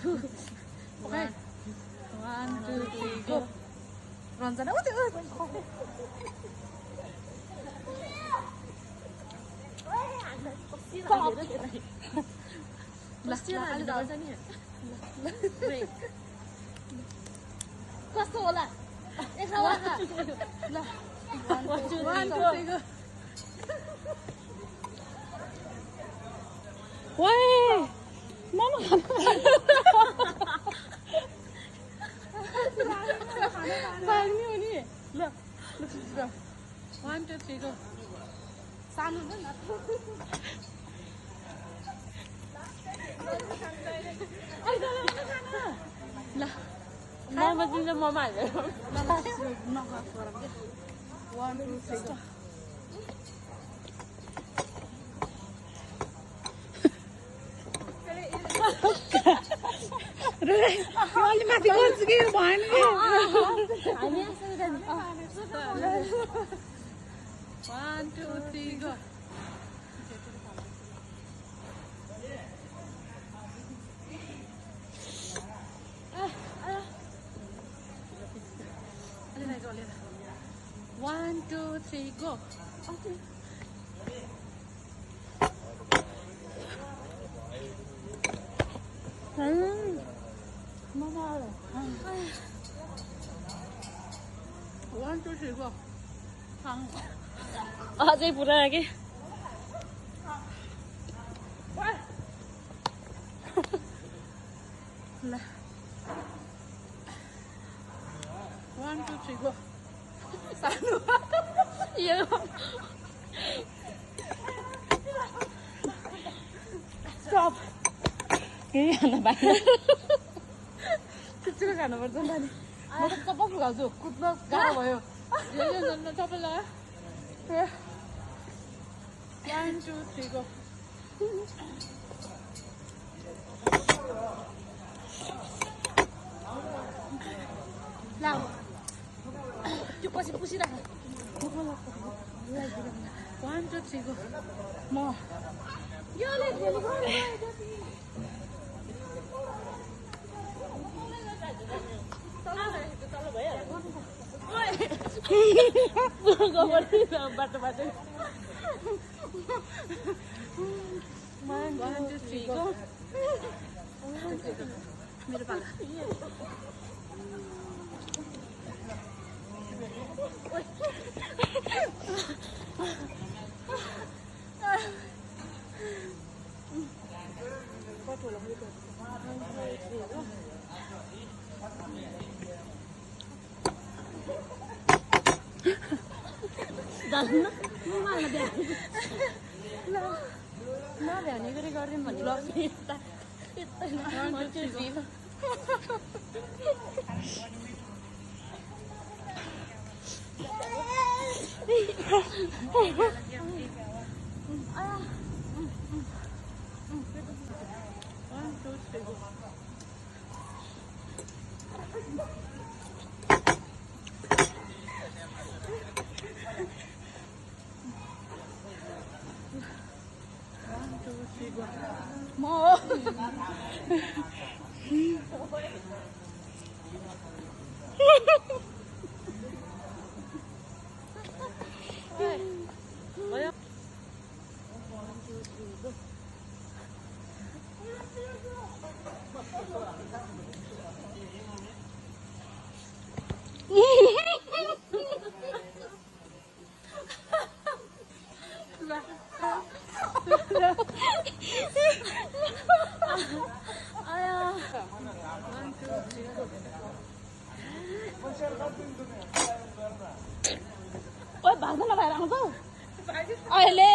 Okay. 1, 2, 3, go. Ranjana, what the? Stop. कस्तो होला ल 1 2 3 go Why? Mama. पानी हो नि ल 1 2 3 go सानो न ल Mama 진짜 mama 아니야? 1 2 3 go अलि माथि गर्छु कि भएन कि हामी यसरी जान्छ 1 2 3 go One, 2, 3, go. Okay. Mama. 1, 2, 3, go. अझै पुरा के ल 1 2 3 go सानो यो स्टप केही खान पाएन चिच्चो खानुपर्छ नि त नि म त चप्पल फुकाउँछु कुद्न गाह्रो भयो यो चप्पल लगा 1 2 3 go ल त्यो पछि पुसिराख 1 2 3 go म योले खेल्नु बाटो बाटो 1 2 3 go मेरो पाला नभ्याउने गरी गरिदिउँ भने ओए भाग्न नभएर आउँछ अहिले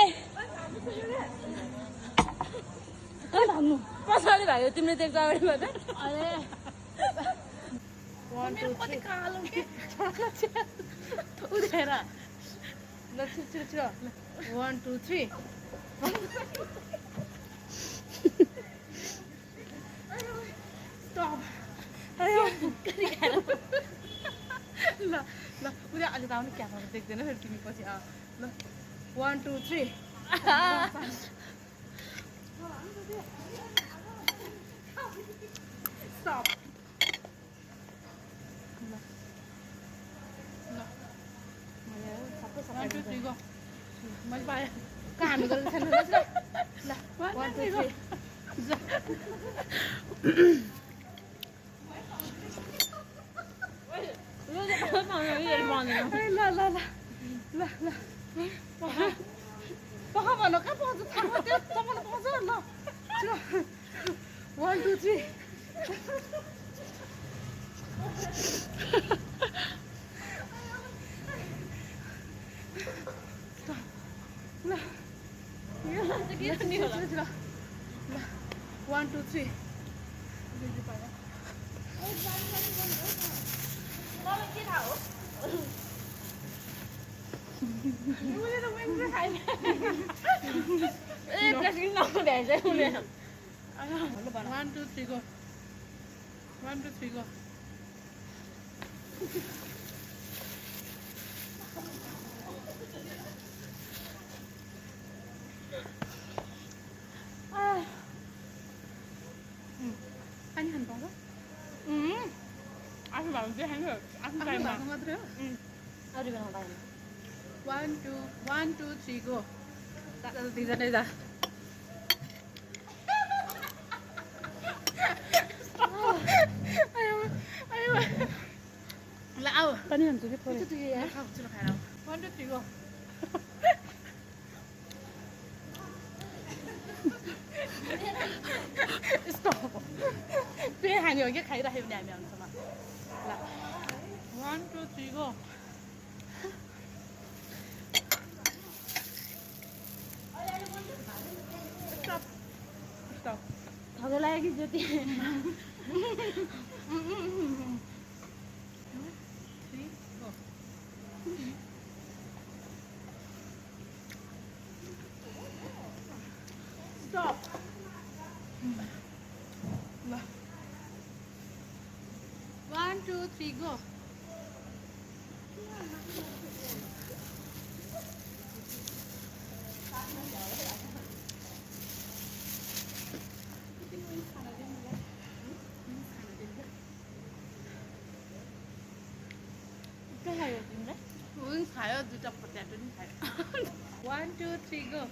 कहाँ भाग्नु पछाडि भाग्यो तिमीले देख्दा अगाडिबाट अरे 1 2 3 कालो उडेर ल छिटो 1 2 3 स्टप अरे ल ल उनीहरू अहिले त आउने क्यामेरा देख्दैन फेरि तिमी पछि ल 1 2 3 ल 3 go मैले पाएँ कहाँ हामी गरेर छैन ल 1 2 3 ल पख भन कहाँ पाउँछ थाहा त्यो तपाईँलाई पाउँछ ल 1 2 3 ल यो चाहिँ के नि होला ल 1 2 3 मलाई के थाहा हो मैले त वेन्डर खाएँ ए प्लास्टिक नहुँदैछ उसले 1 2 3 go 1 2 3 go पानी खानु पाउँछ आफू भाउ देखाएको आफ्नो टाइममा मात्रै हो अरू बेला पाएन 1 2 3 go दुईजनै जा ल आऊ पानी खान्छु कि खाऊ छिटो खाएर आऊ 1 2 3 go यस्तो त्यही खाने हो कि खाइराख्यो भने हामी आउँछौँ ल 1 2 3 go Stop. Stop. थगो लाग्यो कि ज्योति 3 go Stop. ल 1 2 3 go के खायो तिमीले हुन्छ खायो दुईटा पोट्याटो नि खायो 1 2 3 go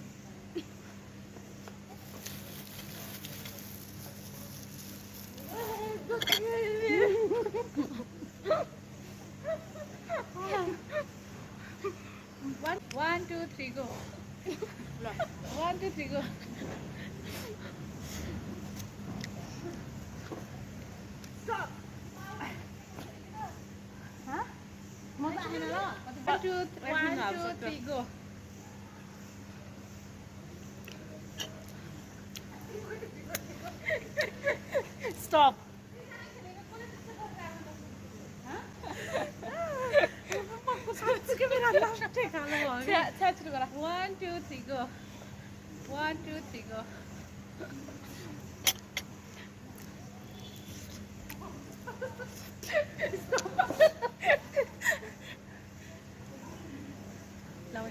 One, two, three, go. 1 2 3 go. Stop. Huh? म त आएन ल 1 2 3 go. Stop. Try to go. 1 2 3 go. 1 2 3 go. Now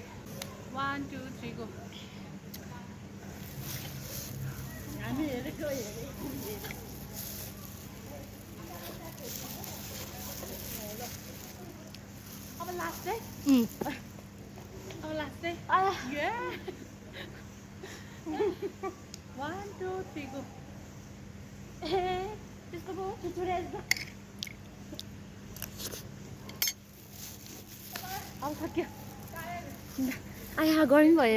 1 2 3 go. हामी हेरेको हेरे अब लास्ट है अब लास्ट है Yeah. 1 2 3 go. ए त्यसको पो छुछुरे अब सक्यो आया गर्नु भयो